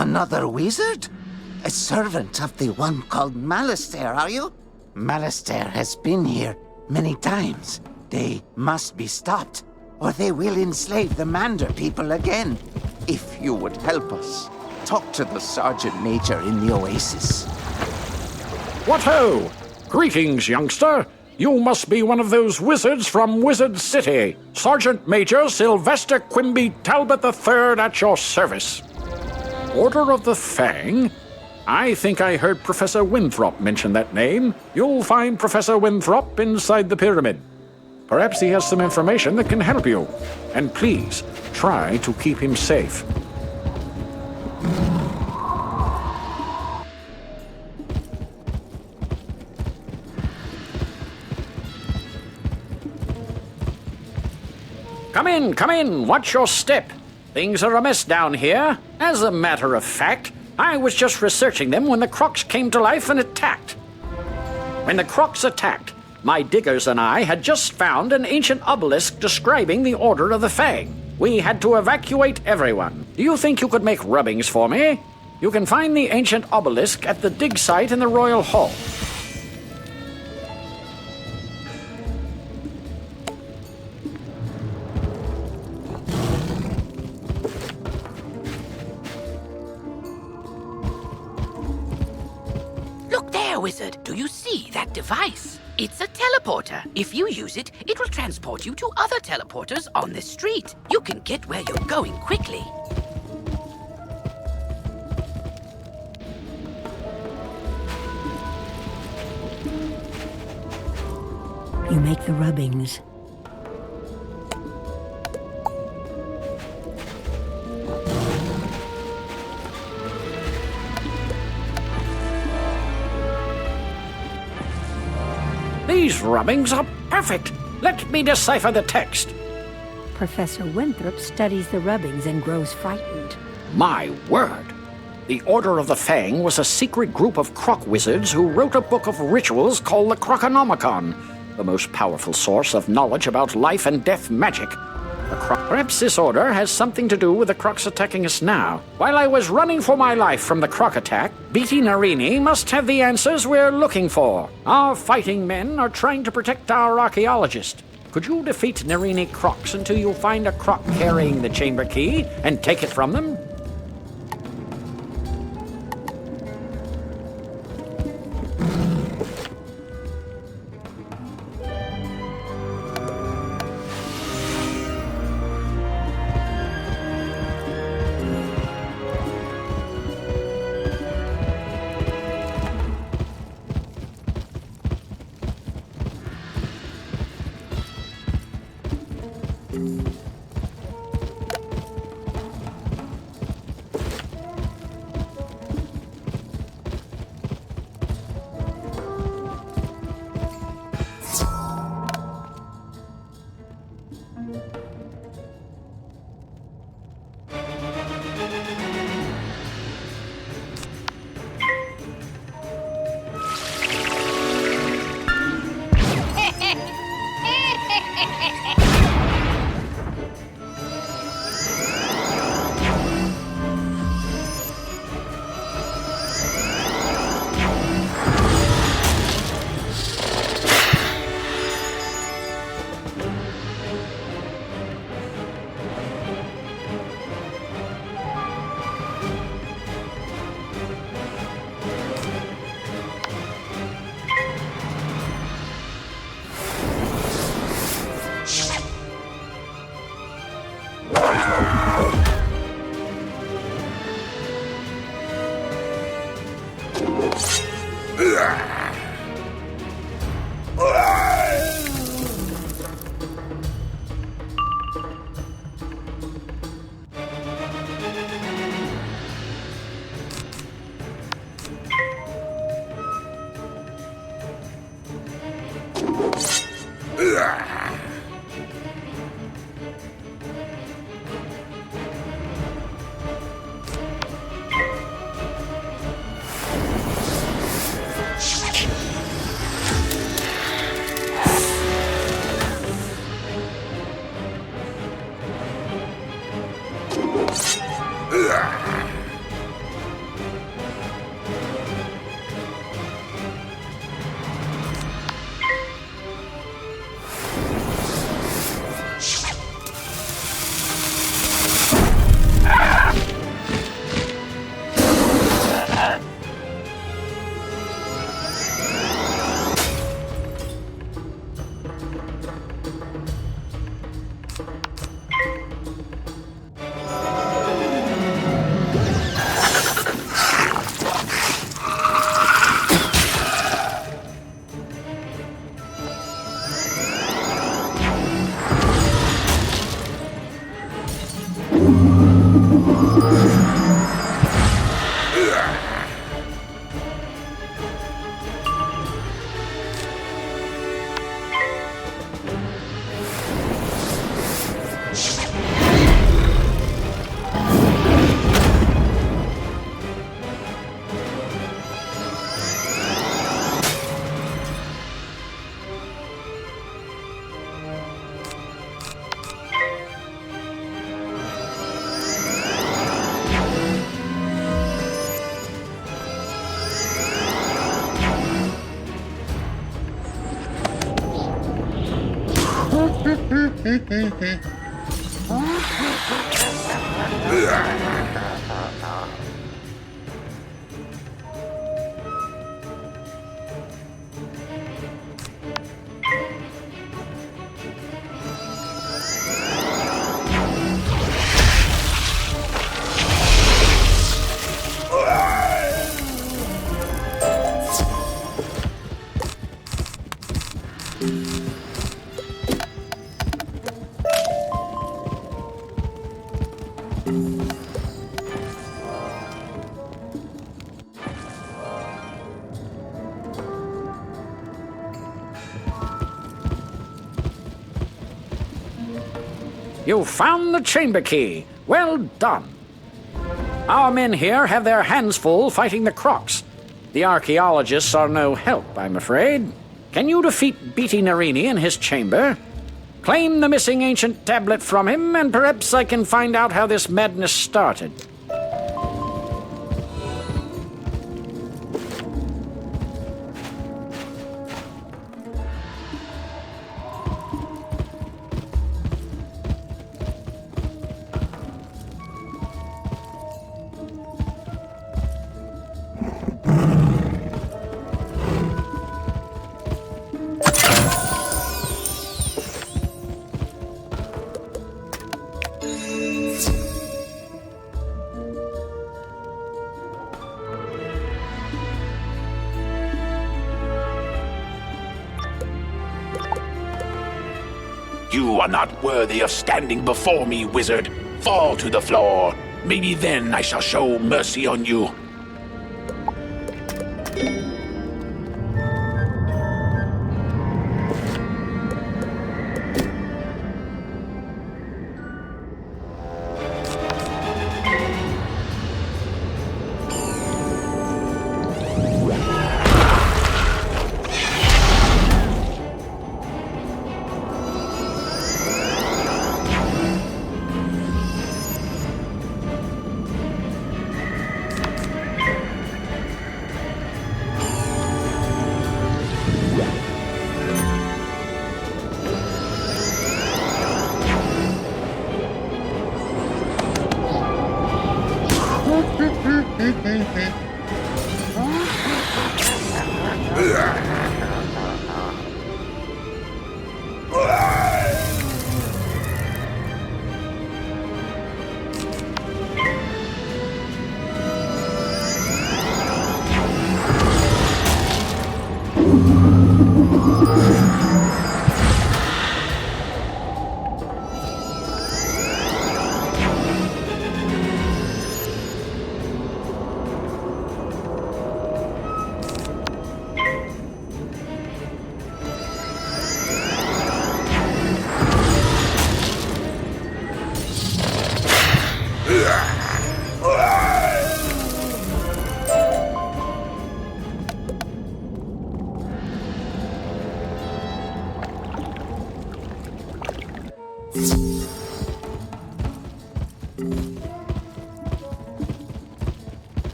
Another wizard? A servant of the one called Malistaire, are you? Malistaire has been here many times. They must be stopped, or they will enslave the Mander people again. If you would help us, talk to the Sergeant Major in the Oasis. What ho! Greetings, youngster. You must be one of those wizards from Wizard City. Sergeant Major Sylvester Quimby Talbot III at your service. Order of the Fang? I think I heard Professor Winthrop mention that name. You'll find Professor Winthrop inside the pyramid. Perhaps he has some information that can help you. And please, try to keep him safe. Come in, watch your step. Things are amiss down here. As a matter of fact, I was just researching them when the Crocs came to life and attacked. When the Crocs attacked, my diggers and I had just found an ancient obelisk describing the Order of the Fang. We had to evacuate everyone. Do you think you could make rubbings for me? You can find the ancient obelisk at the dig site in the Royal Hall. Wizard, do you see that device? It's a teleporter. If you use it, it will transport you to other teleporters on this street. You can get where you're going quickly. You make the rubbings. These rubbings are perfect. Let me decipher the text. Professor Winthrop studies the rubbings and grows frightened. My word! The Order of the Fang was a secret group of croc wizards who wrote a book of rituals called the Croconomicon, the most powerful source of knowledge about life and death magic. Perhaps this order has something to do with the crocs attacking us now. While I was running for my life from the croc attack, Beatty Narini must have the answers we're looking for. Our fighting men are trying to protect our archaeologist. Could you defeat Narini crocs until you find a croc carrying the chamber key and take it from them? You found the chamber key. Well done. Our men here have their hands full fighting the Crocs. The archaeologists are no help, I'm afraid. Can you defeat Beatty Narini in his chamber? Claim the missing ancient tablet from him, and perhaps I can find out how this madness started. You are not worthy of standing before me, wizard. Fall to the floor. Maybe then I shall show mercy on you.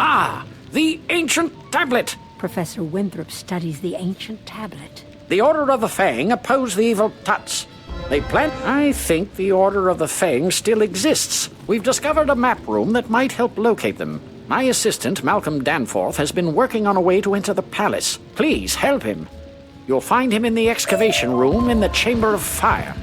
Ah, the ancient tablet. Professor Winthrop studies the ancient tablet. The Order of the Fang oppose the evil Tuts. They plan... I think the Order of the Fang still exists. We've discovered a map room that might help locate them. My assistant, Malcolm Danforth, has been working on a way to enter the palace. Please help him. You'll find him in the excavation room in the Chamber of Fire.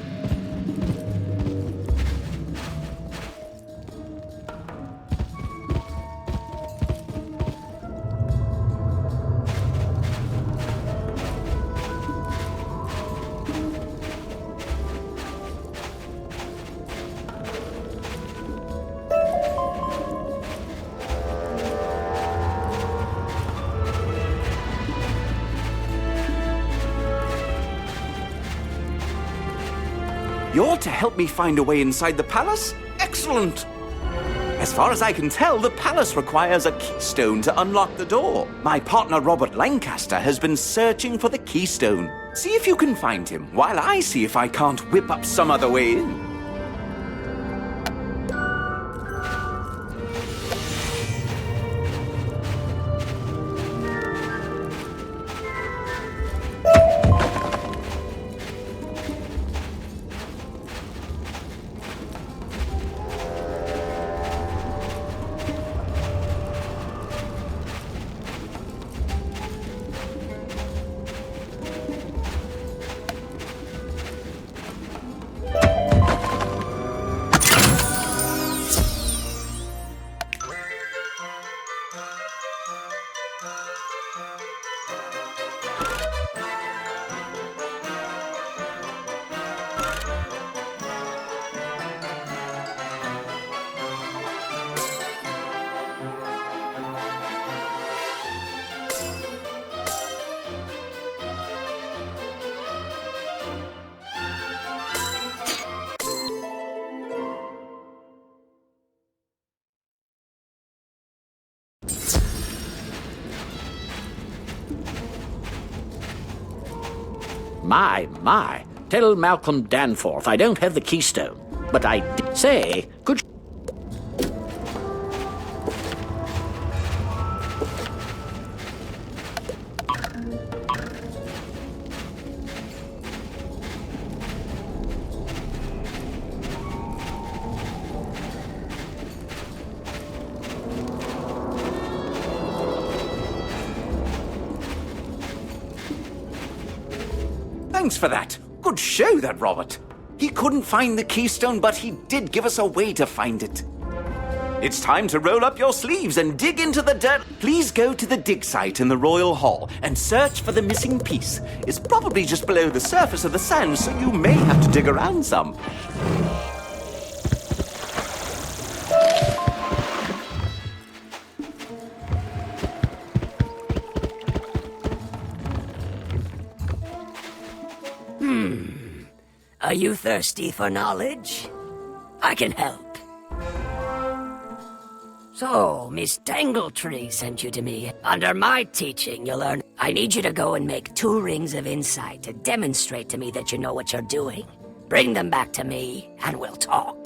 You're to help me find a way inside the palace? Excellent! As far as I can tell, the palace requires a keystone to unlock the door. My partner Robert Lancaster has been searching for the keystone. See if you can find him, while I see if I can't whip up some other way in. My. Tell Malcolm Danforth I don't have the keystone. But I did say, could... Thanks for that. Good show, that Robert. He couldn't find the keystone, but he did give us a way to find it. It's time to roll up your sleeves and dig into the dirt. Please go to the dig site in the Royal Hall and search for the missing piece. It's probably just below the surface of the sand, so you may have to dig around some. Are you thirsty for knowledge? I can help. So, Miss Tangletree sent you to me. Under my teaching, you'll learn. I need you to go and make 2 rings of insight to demonstrate to me that you know what you're doing. Bring them back to me, and we'll talk.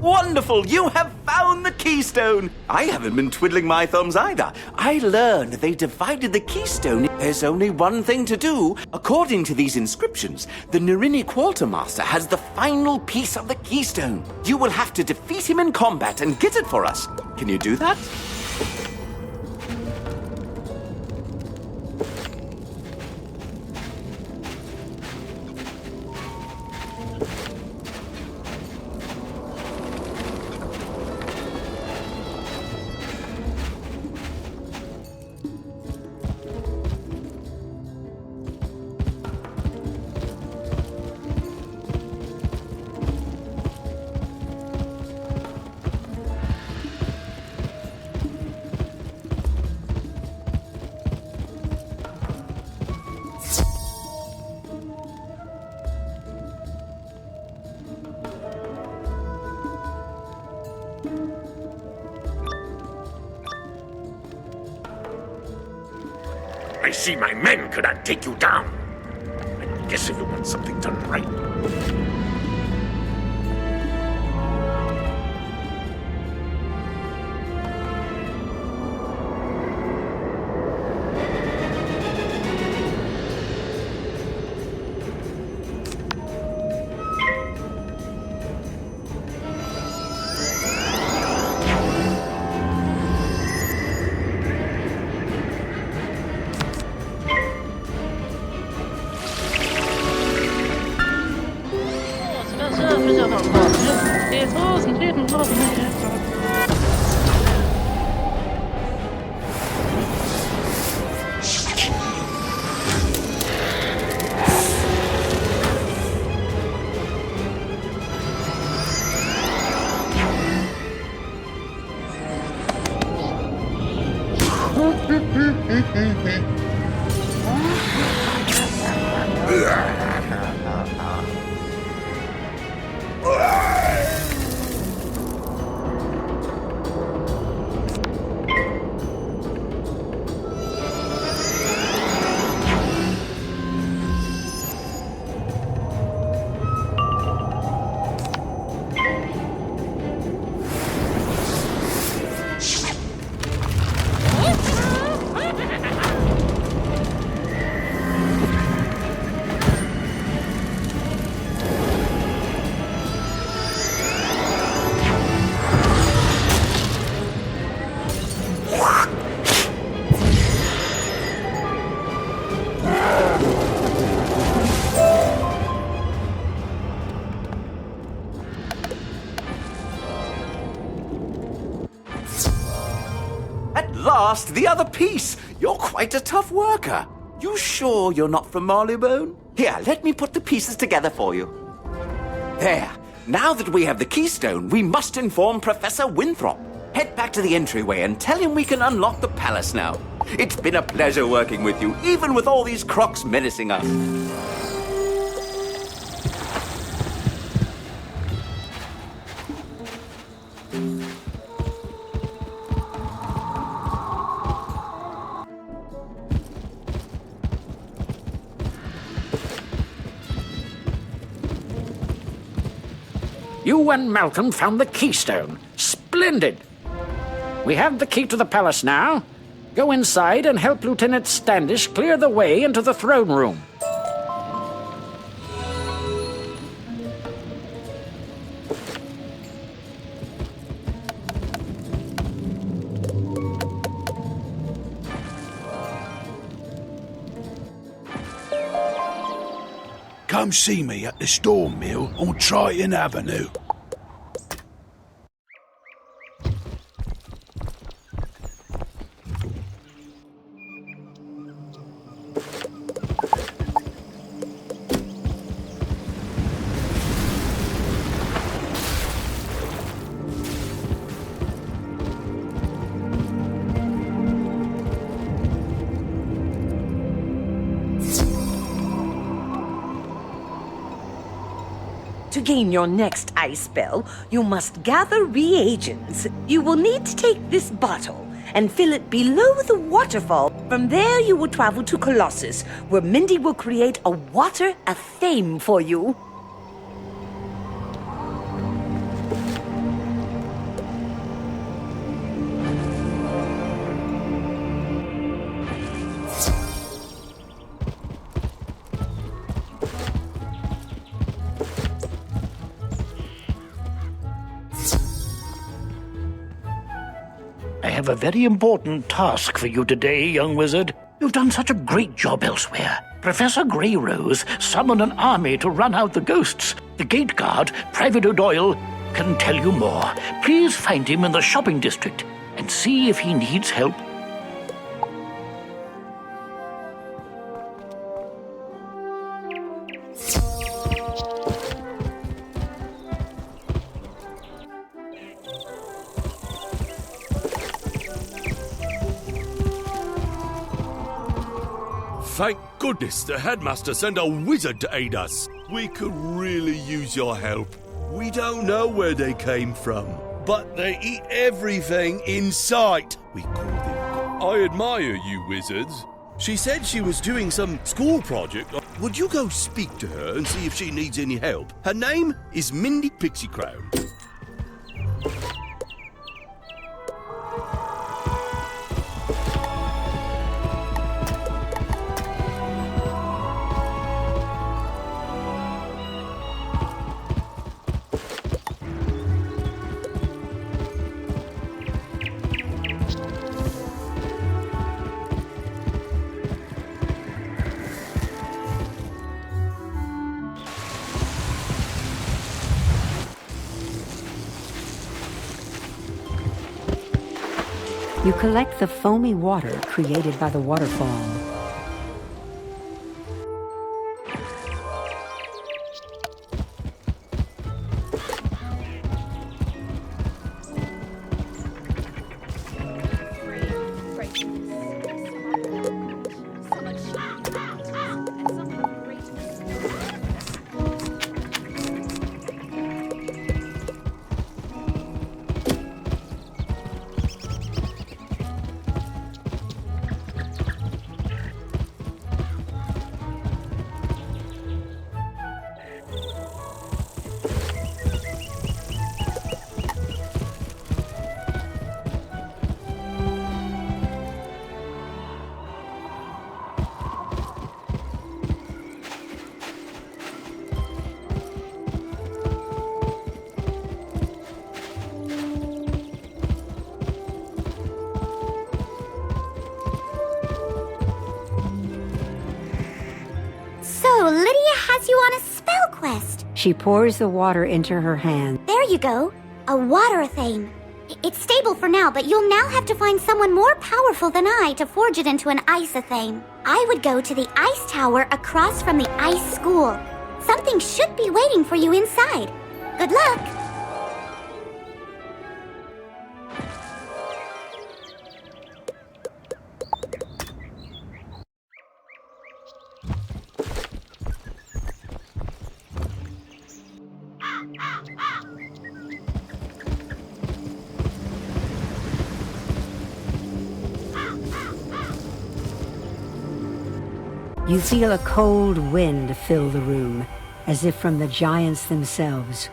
Wonderful! You have found the keystone! I haven't been twiddling my thumbs either. I learned they divided the keystone. There's only one thing to do. According to these inscriptions, the Nirini Quartermaster has the final piece of the keystone. You will have to defeat him in combat and get it for us. Can you do that? I see my men cannot take you down. I guess if you want something done right. At last, the other piece! You're quite a tough worker. You sure you're not from Marleybone? Here, let me put the pieces together for you. There. Now that we have the keystone, we must inform Professor Winthrop. Head back to the entryway and tell him we can unlock the palace now. It's been a pleasure working with you, even with all these crocs menacing us. You and Malcolm found the keystone. Splendid! We have the key to the palace now. Go inside and help Lieutenant Standish clear the way into the throne room. Come see me at the Storm Mill on Triton Avenue. To gain your next ice spell, you must gather reagents. You will need to take this bottle and fill it below the waterfall. From there, you will travel to Colossus, where Mindy will create a water of fame for you. I have a very important task for you today, young wizard. You've done such a great job elsewhere. Professor Greyrose summoned an army to run out the ghosts. The gate guard, Private O'Doyle, can tell you more. Please find him in the shopping district and see if he needs help. Thank goodness the headmaster sent a wizard to aid us. We could really use your help. We don't know where they came from, but they eat everything in sight. We call them. I admire you, wizards. She said she was doing some school project. Would you go speak to her and see if she needs any help? Her name is Mindy Pixie Crown. You collect the foamy water created by the waterfall. So, Lydia has you on a spell quest. She pours the water into her hand. There you go. A water thane. It's stable for now, but you'll now have to find someone more powerful than I to forge it into an ice-athame. I would go to the ice tower across from the ice school. Something should be waiting for you inside. Good luck. You feel a cold wind fill the room, as if from the giants themselves.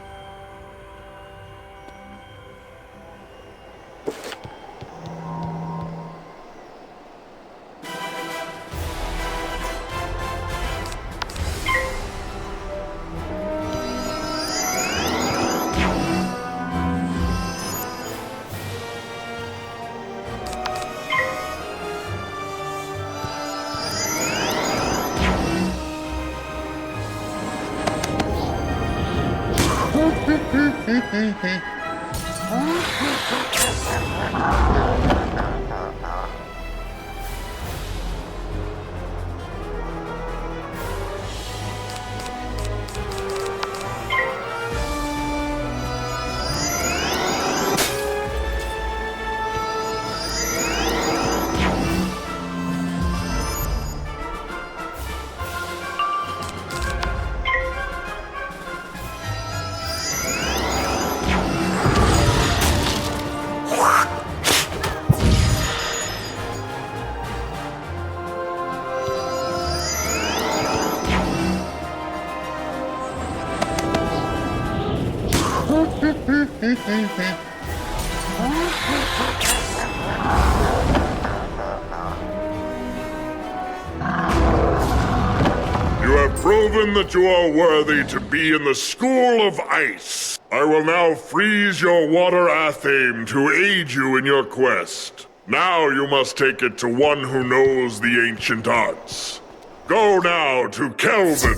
You have proven that you are worthy to be in the School of Ice. I will now freeze your water athame to aid you in your quest. Now you must take it to one who knows the ancient arts. Go now to Kelvin.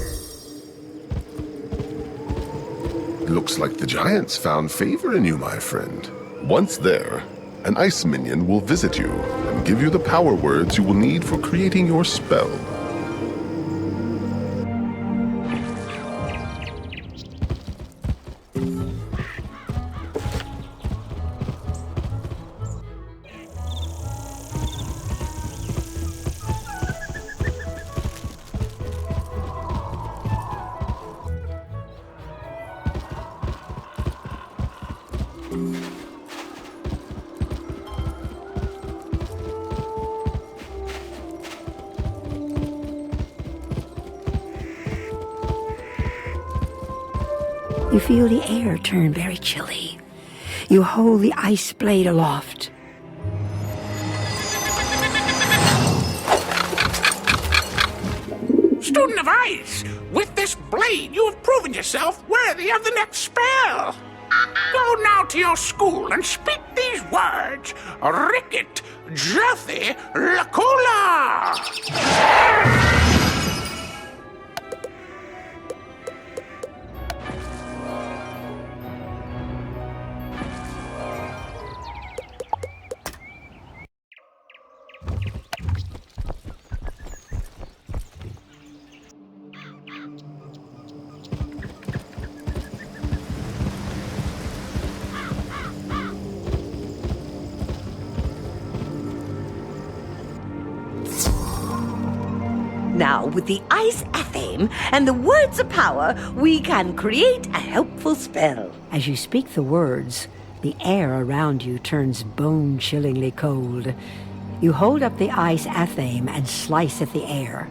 Looks like the giants found favor in you, my friend. Once there, an ice minion will visit you and give you the power words you will need for creating your spell. You feel the air turn very chilly. You hold the ice blade aloft. Student of Ice, with this blade you have proven yourself worthy of the next spell. Go now to your school and speak these words. Ricket, Juthy, Lacula. with the ice athame and the words of power, we can create a helpful spell. As you speak the words, the air around you turns bone-chillingly cold. You hold up the ice athame and slice at the air.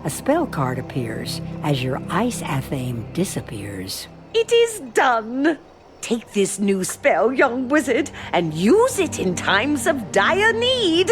A spell card appears as your ice athame disappears. It is done. Take this new spell, young wizard, and use it in times of dire need.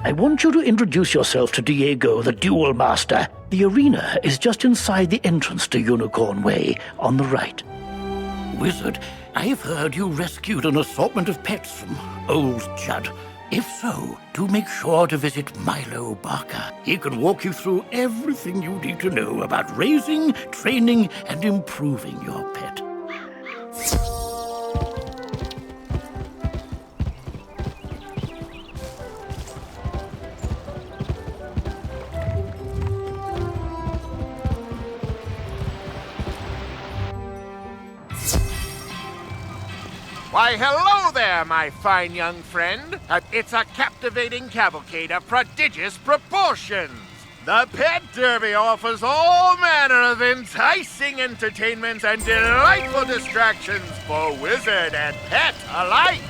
I want you to introduce yourself to Diego, the Duel Master. The arena is just inside the entrance to Unicorn Way, on the right. Wizard, I've heard you rescued an assortment of pets from old Judd. If so, do make sure to visit Milo Barker. He can walk you through everything you need to know about raising, training, and improving your pet. Why, hello there, my fine young friend. It's a captivating cavalcade of prodigious proportions. The Pet Derby offers all manner of enticing entertainments and delightful distractions for wizard and pet alike.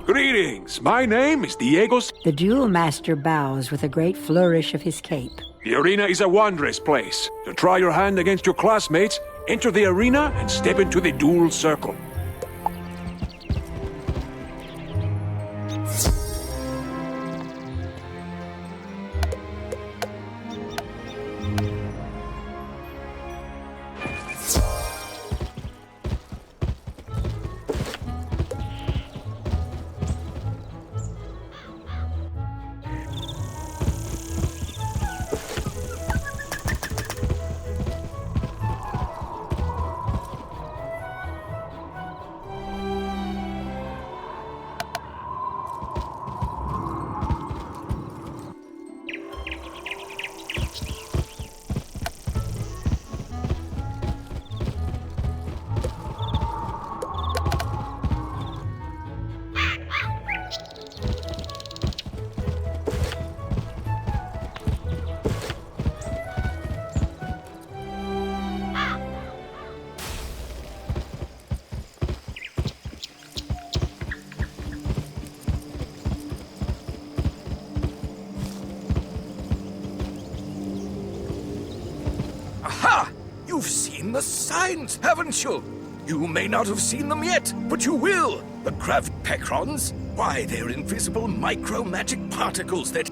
Greetings, my name is Diego. The Duel Master bows with a great flourish of his cape. The arena is a wondrous place. To try your hand against your classmates, enter the arena and step into the duel circle. Aha! You've seen the signs, haven't you? You may not have seen them yet, but you will. The Gravpecrons? Why, they're invisible micro-magic particles that...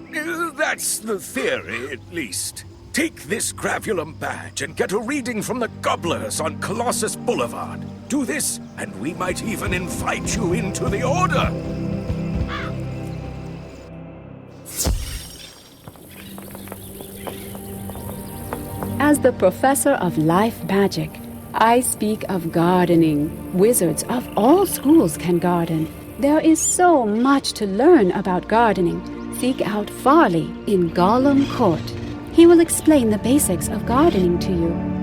that's the theory, at least. Take this Gravulum badge and get a reading from the Gobblers on Colossus Boulevard. Do this, and we might even invite you into the Order. As the professor of life magic, I speak of gardening. Wizards of all schools can garden. There is so much to learn about gardening. Seek out Farley in Gollum Court. He will explain the basics of gardening to you.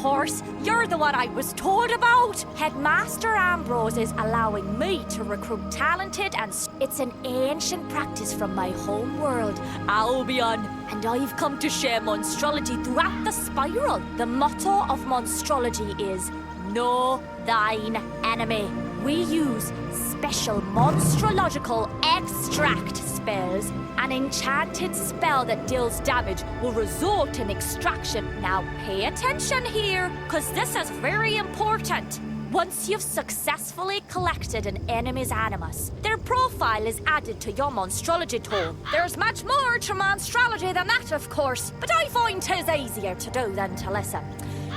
course, you're the one I was told about. Headmaster Ambrose is allowing me to recruit talented and... It's an ancient practice from my home world, Albion. And I've come to share monstrology throughout the spiral. The motto of monstrology is, know thine enemy. We use special monstrological extract spells. An enchanted spell that deals damage will result in extraction. Now pay attention here, because this is very important. Once you've successfully collected an enemy's animus, their profile is added to your monstrology tome. There's much more to monstrology than that, of course, but I find 'tis easier to do than to listen.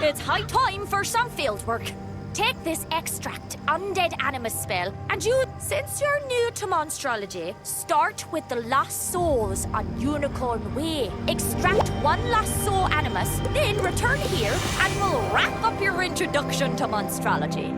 It's high time for some field work. Take this extract undead animus spell, and you, since you're new to monstrology, start with the lost souls on Unicorn Way. Extract one lost soul animus, then return here, and we'll wrap up your introduction to monstrology.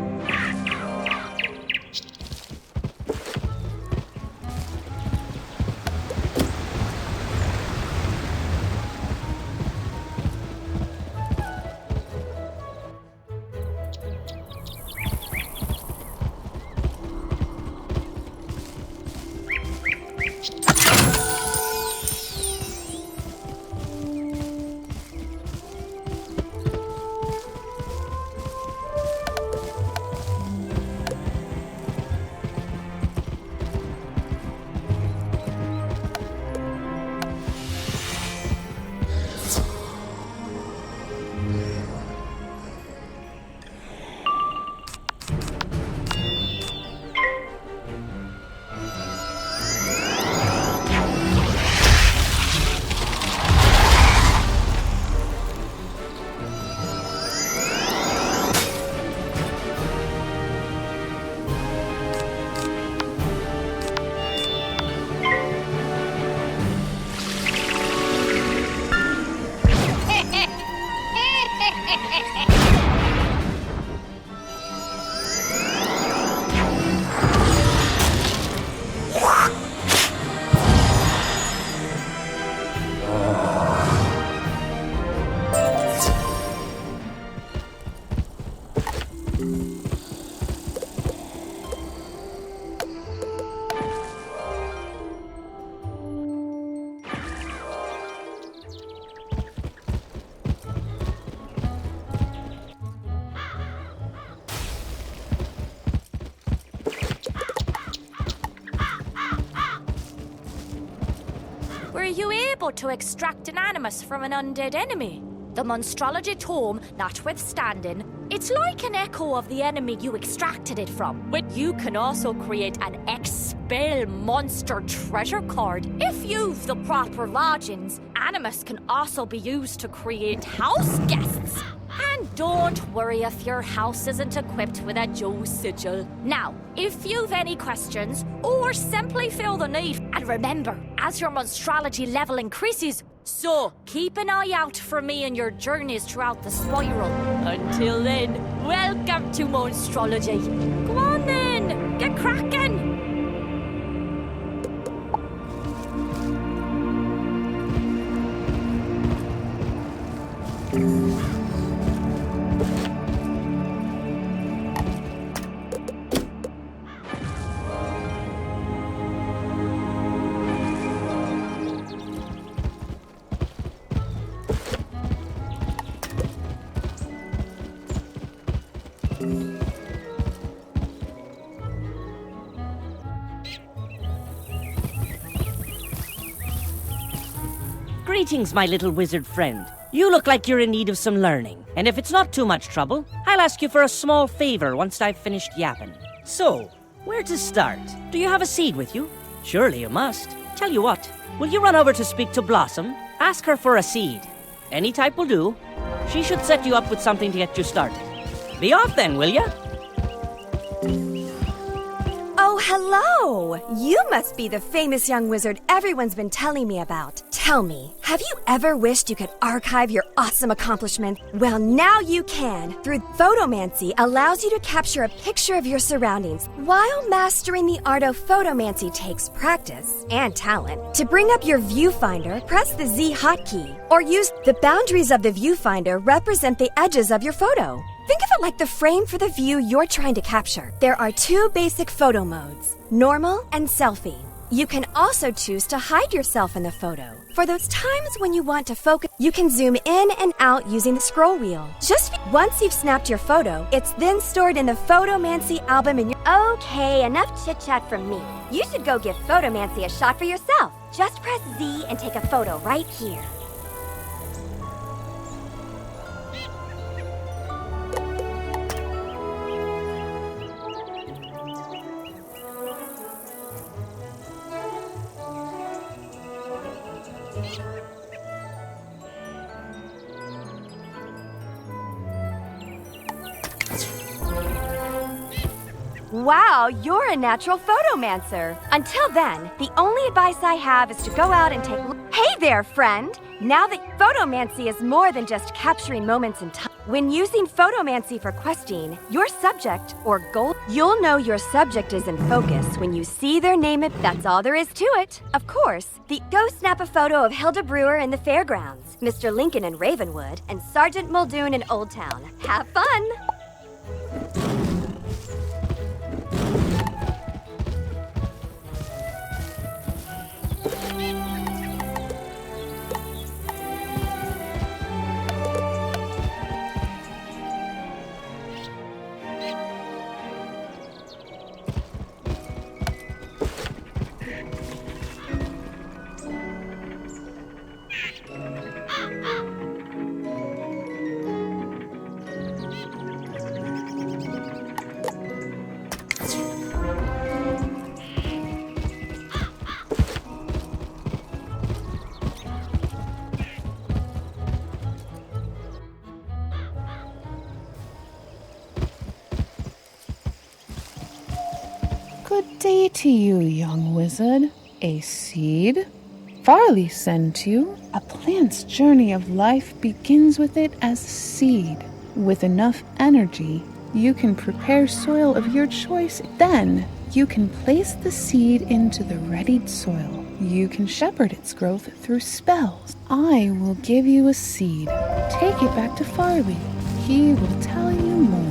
Were you able to extract an animus from an undead enemy? The monstrology tome notwithstanding, it's like an echo of the enemy you extracted it from. But you can also create an expel monster treasure card. If you've the proper lodgings, animus can also be used to create house guests. And don't worry if your house isn't equipped with a Joe sigil. Now, if you've any questions, or simply feel the need, and remember, as your monstrology level increases, so keep an eye out for me in your journeys throughout the spiral. Until then, welcome to monstrology. Come on then, get cracking! Greetings, my little wizard friend. You look like you're in need of some learning, and if it's not too much trouble, I'll ask you for a small favor once I've finished yapping. So, where to start? Do you have a seed with you? Surely you must. Tell you what, will you run over to speak to Blossom? Ask her for a seed. Any type will do. She should set you up with something to get you started. Be off then, will ya? Oh, Oh, hello! You must be the famous young wizard everyone's been telling me about. Tell me, have you ever wished you could archive your awesome accomplishments? Well, now you can. Through photomancy allows you to capture a picture of your surroundings. While mastering the art of photomancy takes practice and talent. To bring up your viewfinder, press the Z hotkey, or use the boundaries of the viewfinder represent the edges of your photo. Think of it like the frame for the view you're trying to capture. There are 2 basic photo modes, normal and selfie. You can also choose to hide yourself in the photo. For those times when you want to focus, you can zoom in and out using the scroll wheel. Once you've snapped your photo, it's then stored in the Photomancy album in your... Okay, enough chit-chat from me. You should go give Photomancy a shot for yourself. Just press Z and take a photo right here. Wow, you're a natural photomancer. Until then, the only advice I have is to go out and take... Hey there, friend! Now that photomancy is more than just capturing moments in time. When using photomancy for questing, your subject, or goal, you'll know your subject is in focus when you see their name. That's all there is to it. Of course, go snap a photo of Hilda Brewer in the fairgrounds, Mr. Lincoln in Ravenwood, and Sergeant Muldoon in Old Town. Have fun! Good day to you, young wizard. A seed? Farley sent you. A plant's journey of life begins with it as a seed. With enough energy, you can prepare soil of your choice. Then, you can place the seed into the readied soil. You can shepherd its growth through spells. I will give you a seed. Take it back to Farley. He will tell you more.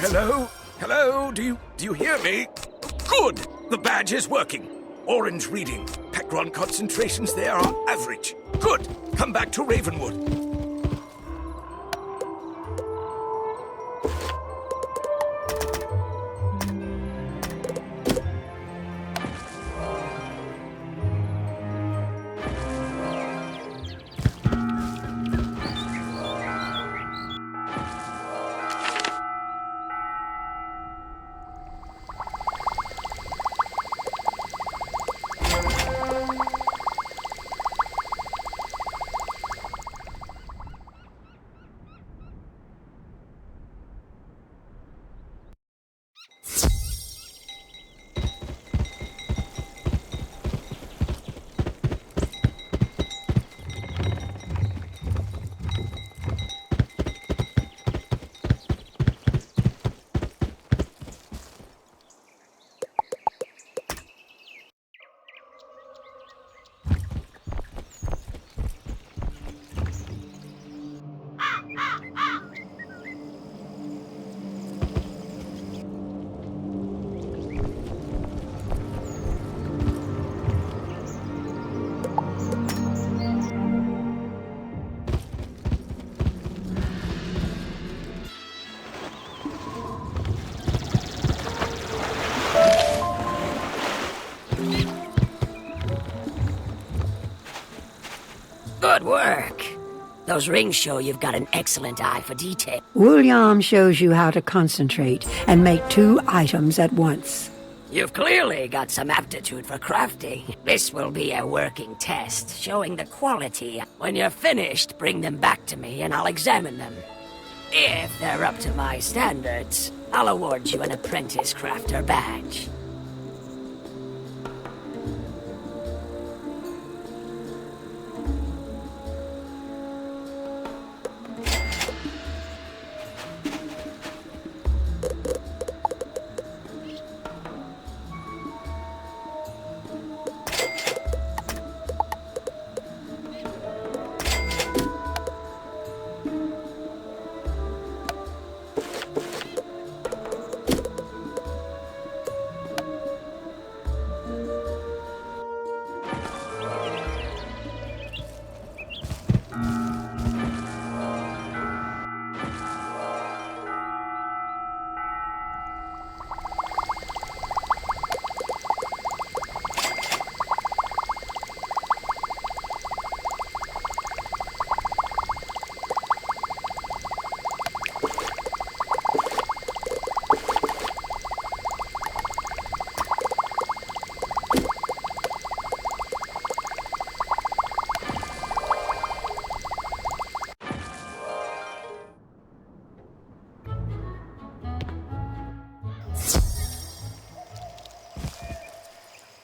Hello? Hello? Do you hear me? Good! The badge is working. Orange reading. Pecron concentrations there are average. Good! Come back to Ravenwood. Good work. Those rings show you've got an excellent eye for detail. William shows you how to concentrate and make 2 items at once. You've clearly got some aptitude for crafting. This will be a working test, showing the quality. When you're finished, bring them back to me and I'll examine them. If they're up to my standards, I'll award you an apprentice crafter badge.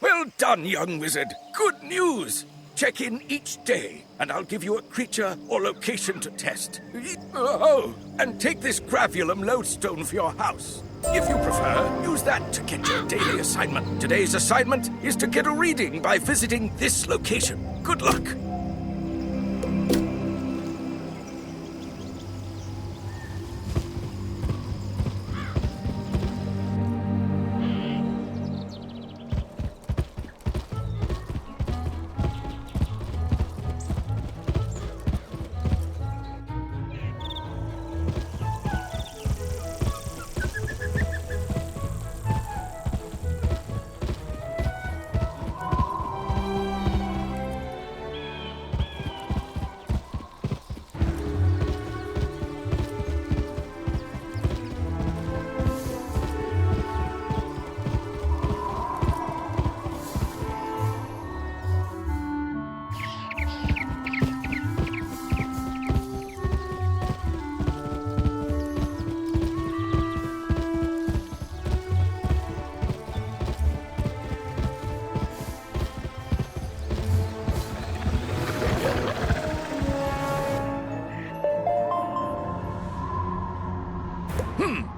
Well done, young wizard. Good news. Check in each day, and I'll give you a creature or location to test. Oh, and take this gravulum lodestone for your house. If you prefer, use that to get your daily assignment. Today's assignment is to get a reading by visiting this location. Good luck.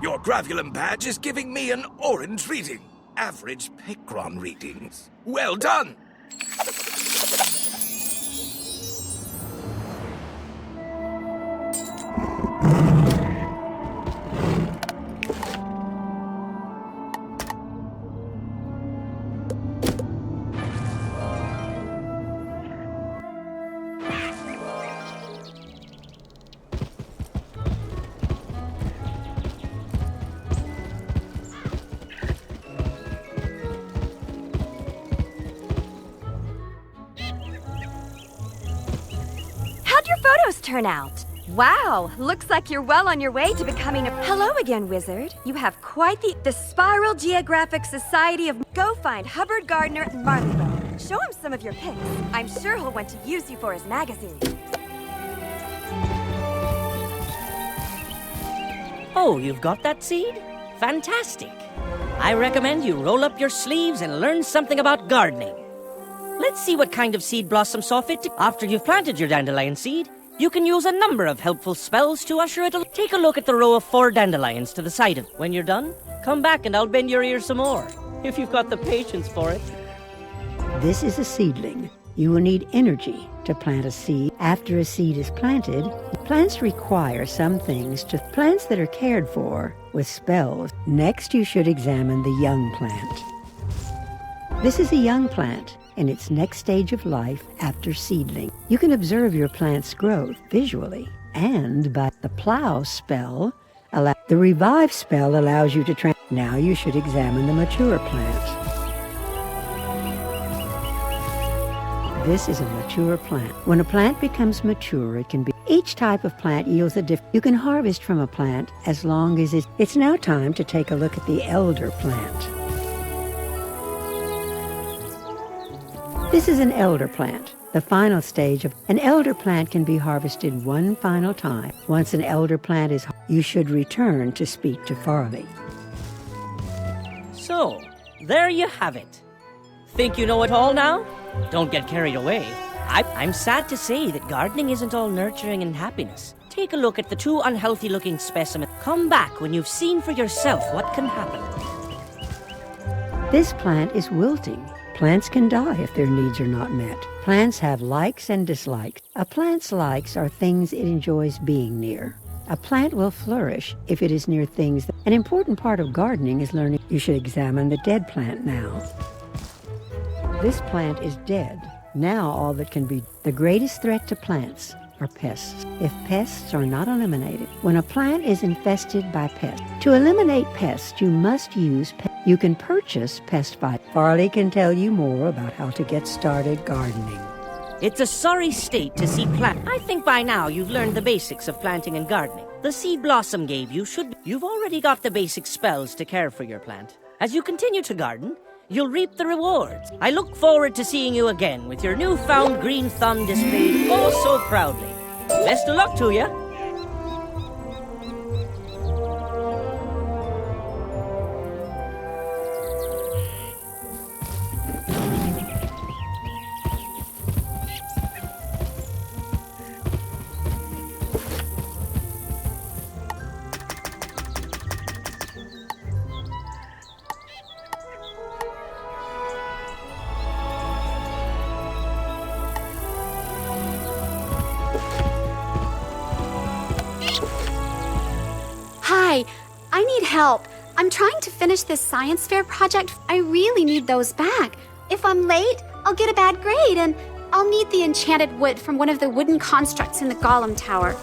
Your gravulum badge is giving me an orange reading. average Pekron readings. Well done! How'd your photos turn out? Wow, looks like you're well on your way to becoming a... Hello again, Wizard. You have quite the Spiral Geographic Society of... Go find Hubbard Gardner and Marleybone. Show him some of your pics. I'm sure he'll want to use you for his magazine. Oh, you've got that seed? Fantastic. I recommend you roll up your sleeves and learn something about gardening. Let's see what kind of seed blossom saw fit to... After you've planted your dandelion seed, you can use a number of helpful spells to usher it. Take a look at the row of 4 dandelions to the side of it. When you're done, come back and I'll bend your ear some more, if you've got the patience for it. This is a seedling. You will need energy to plant a seed. After a seed is planted, plants require some things to plants that are cared for with spells. Next, you should examine the young plant. This is a young plant in its next stage of life after seedling. You can observe your plant's growth visually and by the plow spell. The revive spell allows you to Now you should examine the mature plant. This is a mature plant. When a plant becomes mature, it can be... Each type of plant yields a You can harvest from a plant as long as it's now time to take a look at the elder plant. This is an elder plant, the final stage of... An elder plant can be harvested one final time. Once an elder plant is... You should return to speak to Farley. So, there you have it. Think you know it all now? Don't get carried away. I'm sad to say that gardening isn't all nurturing and happiness. Take a look at the 2 unhealthy-looking specimens. Come back when you've seen for yourself what can happen. This plant is wilting. Plants can die if their needs are not met. Plants have likes and dislikes. A plant's likes are things it enjoys being near. A plant will flourish if it is near things. An important part of gardening is learning. You should examine the dead plant now. This plant is dead. Now all that can be... The greatest threat to plants are pests. If pests are not eliminated, when a plant is infested by pests, to eliminate pests, you must use You can purchase pest fight. Farley can tell you more about how to get started gardening. It's a sorry state to see plant. I think by now you've learned the basics of planting and gardening. The seed Blossom gave you should... You've already got the basic spells to care for your plant. As you continue to garden, you'll reap the rewards. I look forward to seeing you again with your newfound green thumb displayed oh so proudly. Best of luck to you. Hi, I need help. I'm trying to finish this science fair project. I really need those back. If I'm late, I'll get a bad grade, and I'll need the enchanted wood from one of the wooden constructs in the Golem Tower.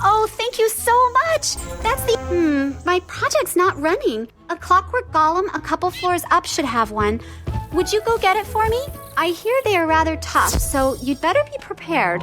Oh, thank you so much! That's the... my project's not running. A clockwork golem a couple floors up should have one. Would you go get it for me? I hear they are rather tough, so you'd better be prepared.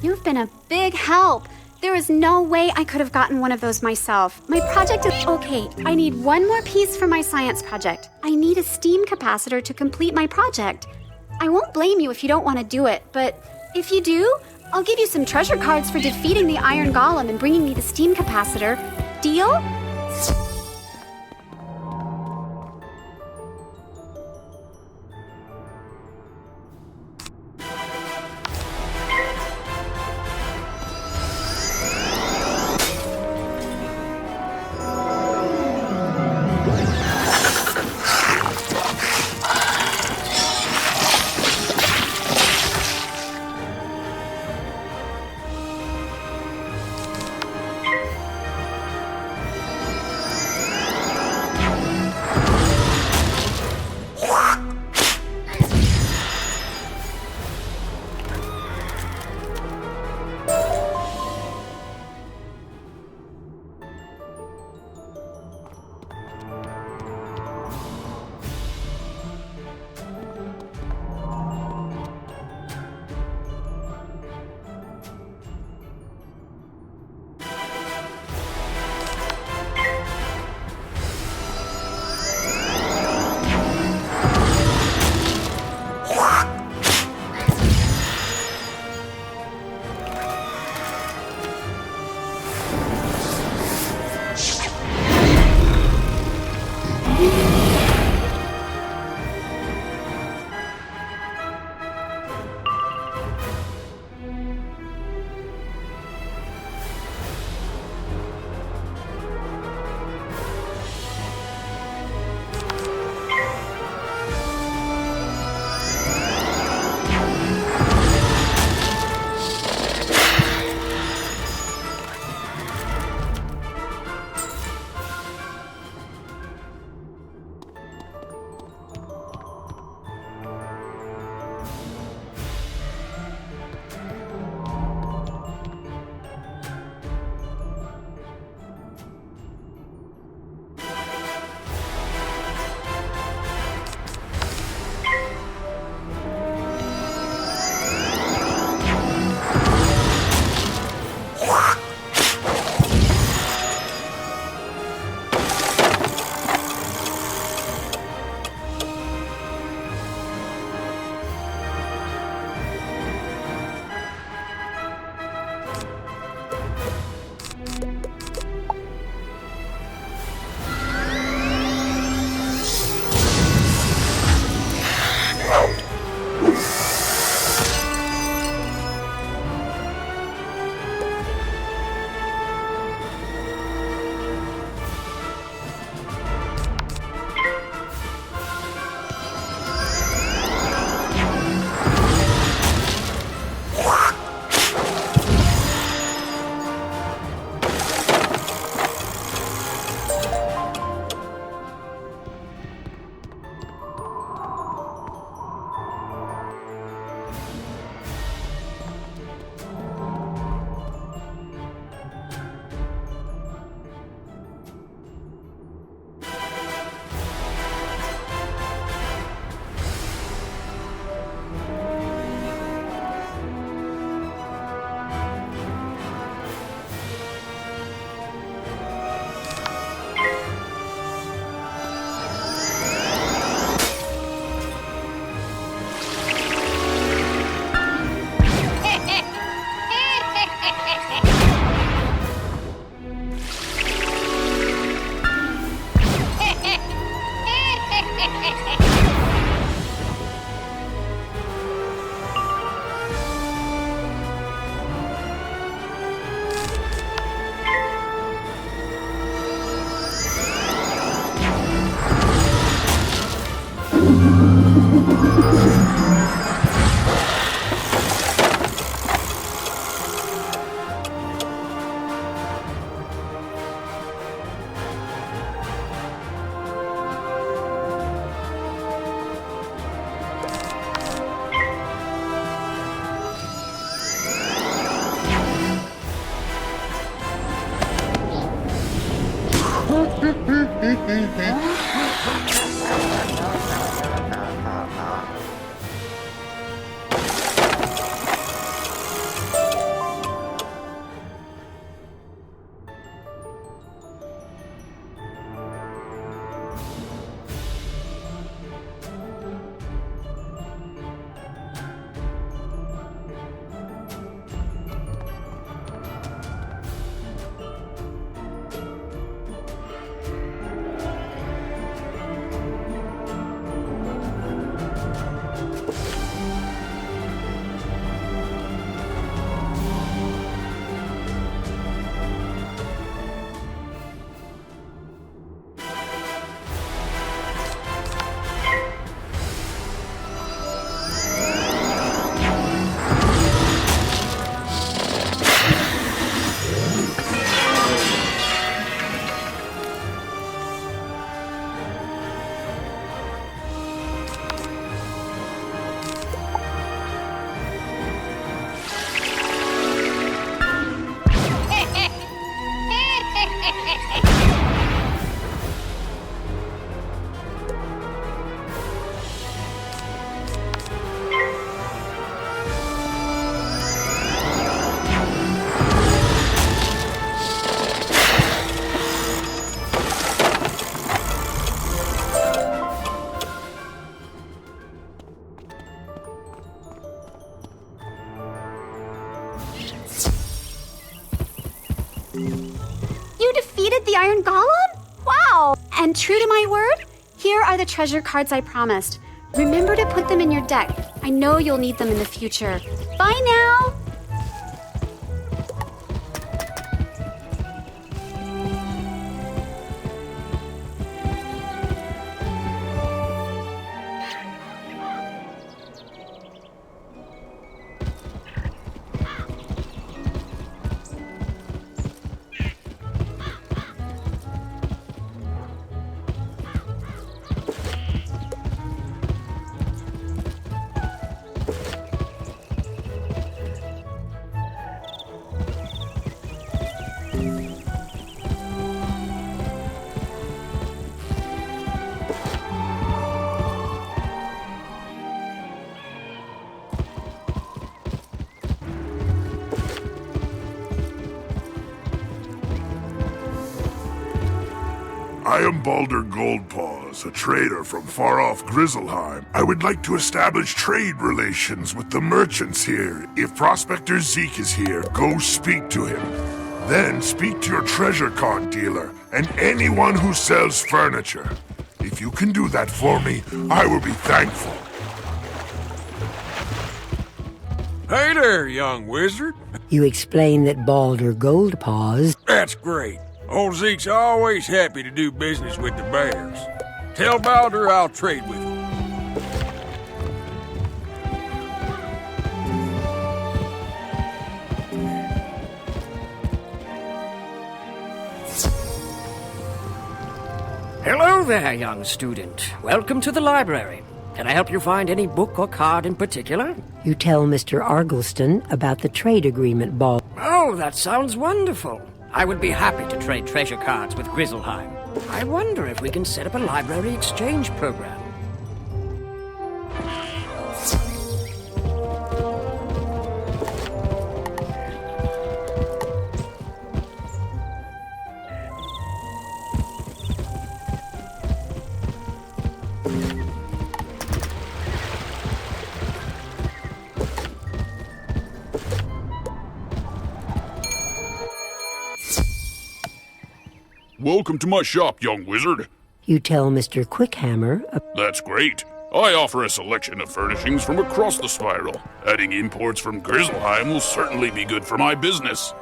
You've been a big help. There is no way I could have gotten one of those myself. My project is okay. I need one more piece for my science project. I need a steam capacitor to complete my project. I won't blame you if you don't want to do it, but if you do, I'll give you some treasure cards for defeating the Iron Golem and bringing me the steam capacitor. Deal? You defeated the Iron Golem? Wow! And true to my word, here are the treasure cards I promised. Remember to put them in your deck. I know you'll need them in the future. Bye now! I am Baldur Goldpaws, a trader from far-off Grizzleheim. I would like to establish trade relations with the merchants here. If Prospector Zeke is here, go speak to him. Then speak to your treasure card dealer and anyone who sells furniture. If you can do that for me, I will be thankful. Hey there, young wizard. You explain that Baldur Goldpaws... That's great. Old Zeke's always happy to do business with the bears. Tell Baldur I'll trade with him. Hello there, young student. Welcome to the library. Can I help you find any book or card in particular? You tell Mr. Argleston about the trade agreement, Ball. Oh, that sounds wonderful. I would be happy to trade treasure cards with Grizzleheim. I wonder if we can set up a library exchange program. Welcome to my shop, young wizard. You tell Mr. Quickhammer... That's great. I offer a selection of furnishings from across the spiral. Adding imports from Grizzleheim will certainly be good for my business.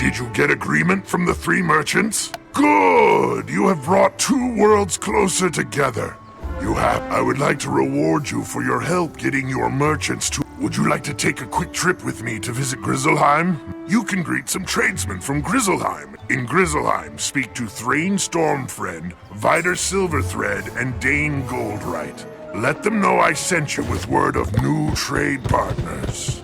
Did you get agreement from the 3 merchants? Good! You have brought 2 worlds closer together. I would like to reward you for your help getting your merchants to... Would you like to take a quick trip with me to visit Grizzleheim? You can greet some tradesmen from Grizzleheim. In Grizzleheim, speak to Thrain Stormfriend, Vider Silverthread, and Dane Goldright. Let them know I sent you with word of new trade partners.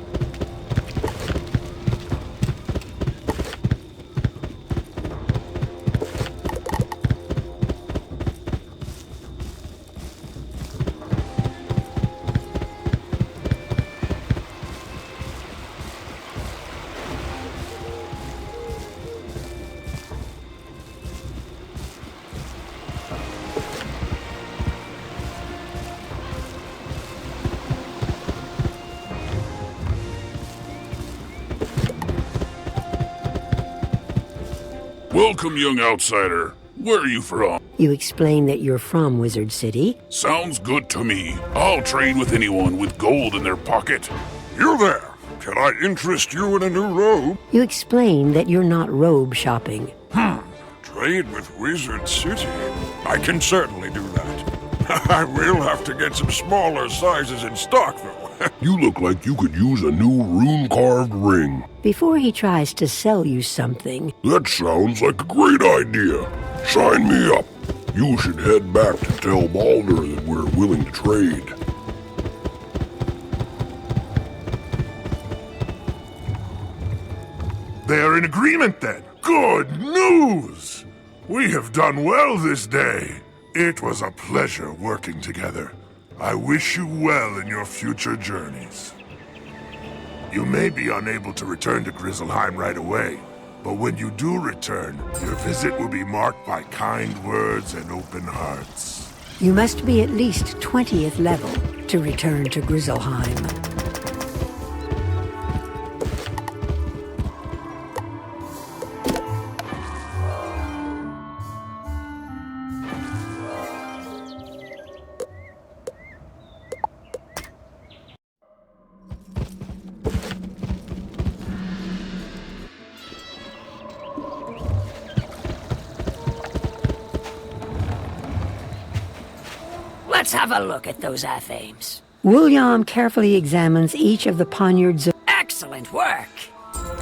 Welcome, young outsider. Where are you from? You explain that you're from Wizard City. Sounds good to me. I'll trade with anyone with gold in their pocket. You there! Can I interest you in a new robe? You explain that you're not robe shopping. Trade with Wizard City? I can certainly do that. I will have to get some smaller sizes in stock, though. You look like you could use a new rune-carved ring. Before he tries to sell you something... That sounds like a great idea. Sign me up. You should head back to tell Baldur that we're willing to trade. They are in agreement, then. Good news! We have done well this day. It was a pleasure working together. I wish you well in your future journeys. You may be unable to return to Grizzleheim right away, but when you do return, your visit will be marked by kind words and open hearts. You must be at least 20th level to return to Grizzleheim. Let's have a look at those athames. William carefully examines each of the poniards of... Excellent work!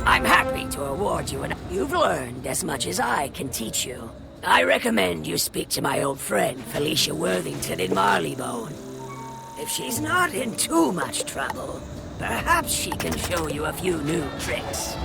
I'm happy to award you You've learned as much as I can teach you. I recommend you speak to my old friend, Felicia Worthington in Marleybone. If she's not in too much trouble, perhaps she can show you a few new tricks.